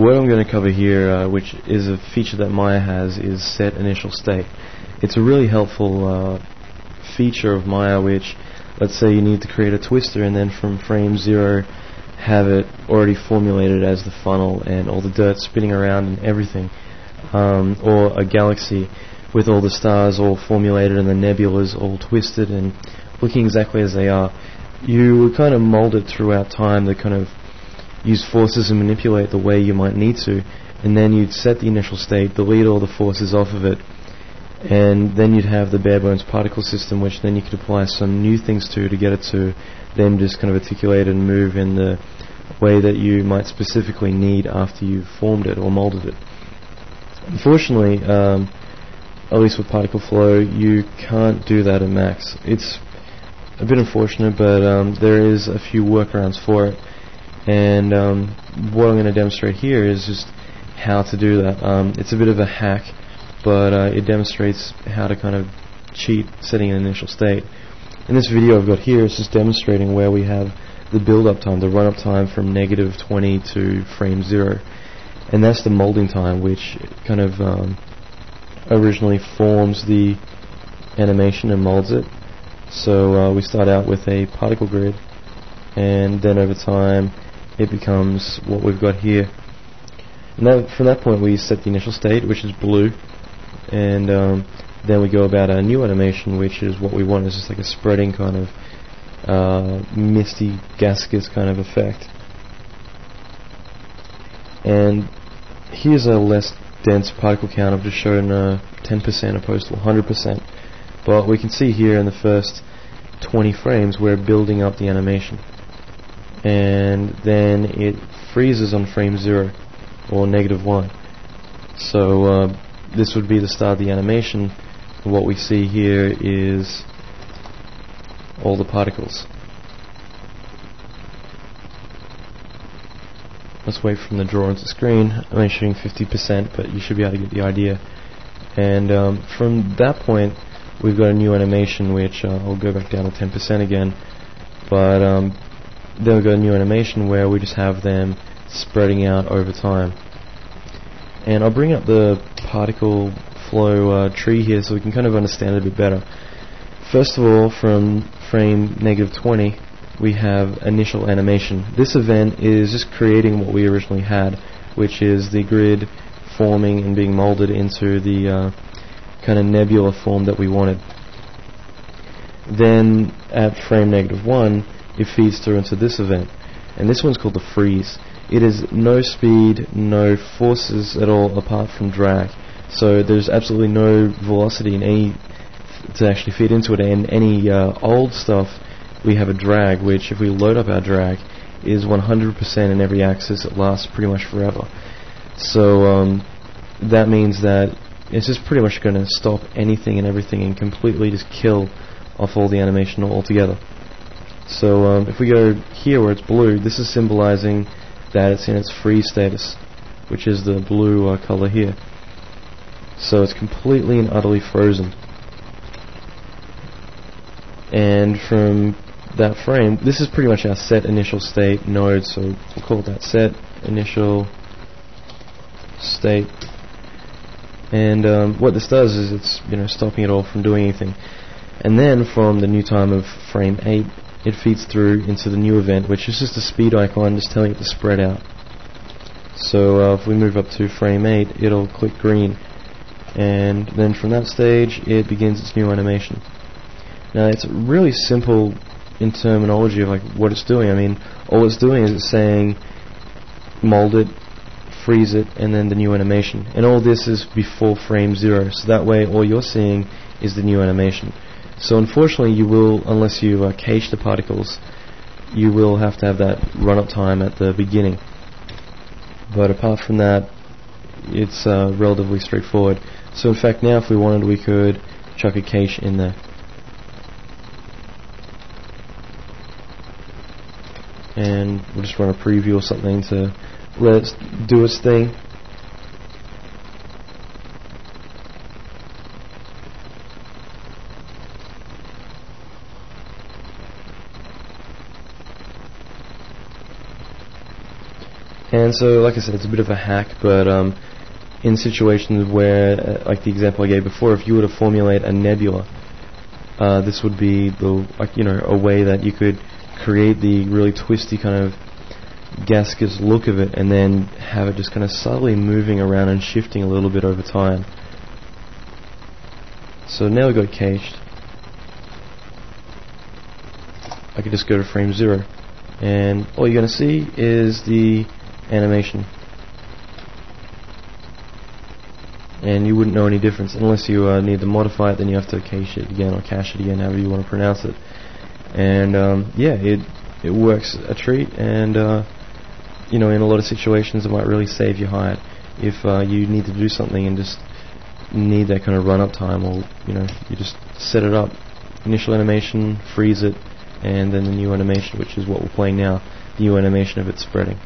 What I'm going to cover here, which is a feature that Maya has, is set initial state. It's a really helpful feature of Maya, which, let's say you need to create a twister and then from frame 0 have it already formulated as the funnel and all the dirt spinning around and everything, or a galaxy with all the stars all formulated and the nebulas all twisted and looking exactly as they are. You would kind of mold it throughout time to kind of use forces and manipulate the way you might need to, and then you'd set the initial state, delete all the forces off of it, and then you'd have the bare bones particle system, which then you could apply some new things to get it to then just kind of articulate and move in the way that you might specifically need after you've formed it or molded it. Unfortunately, at least with particle flow, you can't do that at max. It's a bit unfortunate, but there is a few workarounds for it. And what I'm going to demonstrate here is just how to do that. It's a bit of a hack, but it demonstrates how to kind of cheat setting an initial state. In this video I've got here, it's just demonstrating where we have the build-up time, the run-up time from -20 to frame 0. And that's the molding time, which kind of originally forms the animation and molds it. So we start out with a particle grid, and then over time it becomes what we've got here. And from that point we set the initial state, which is blue, and then we go about our new animation, which is what we want. It's just like a spreading kind of misty, gaseous kind of effect. And here's a less dense particle count. I've just shown 10% opposed to 100%. But we can see here in the first 20 frames we're building up the animation, and then it freezes on frame 0 or -1. So this would be the start of the animation. What we see here is all the particles. Let's wait from the draw into screen. I'm only shooting 50%, but you should be able to get the idea. And from that point we've got a new animation, which I'll go back down to 10% again, but then we've got a new animation where we just have them spreading out over time. And I'll bring up the particle flow tree here so we can kind of understand it a bit better. First of all, from frame -20 we have initial animation. This event is just creating what we originally had, which is the grid forming and being molded into the kind of nebula form that we wanted. Then at frame -1 it feeds through into this event, and this one's called the freeze. It is no speed, no forces at all apart from drag, so there's absolutely no velocity in any to actually feed into it. And any old stuff, we have a drag, which if we load up our drag is 100% in every axis. It lasts pretty much forever. So that means that it's just pretty much going to stop anything and everything and completely just kill off all the animation altogether. So if we go here where it's blue, this is symbolizing that it's in its freeze status, which is the blue color here. So it's completely and utterly frozen. And from that frame, this is pretty much our set initial state node, so we'll call that set initial state. And what this does is it's stopping it all from doing anything. And then from the new time of frame 8 it feeds through into the new event, which is just a speed icon just telling it to spread out. So if we move up to frame 8 it'll click green, and then from that stage it begins its new animation. Now it's really simple in terminology of like what it's doing. I mean, all it's doing is it's saying mold it, freeze it, and then the new animation. And all this is before frame 0, so that way all you're seeing is the new animation. So unfortunately you will, unless you cache the particles, you will have to have that run-up time at the beginning. But apart from that, it's relatively straightforward. So in fact now if we wanted, we could chuck a cache in there. And we'll just run a preview or something to let it do its thing. And And so, like I said, it's a bit of a hack, but in situations where, like the example I gave before, if you were to formulate a nebula, this would be a way that you could create the really twisty kind of gaseous look of it, and then have it just kind of subtly moving around and shifting a little bit over time. So now we've got caged. I could just go to frame 0, and all you're going to see is the animation, and you wouldn't know any difference unless you need to modify it. Then you have to cache it again, or cache it again, however you want to pronounce it. And yeah, it works a treat, and in a lot of situations it might really save you hide if you need to do something and just need that kind of run up time, or you just set it up, initial animation, freeze it, and then the new animation, which is what we're playing now, the new animation of it spreading.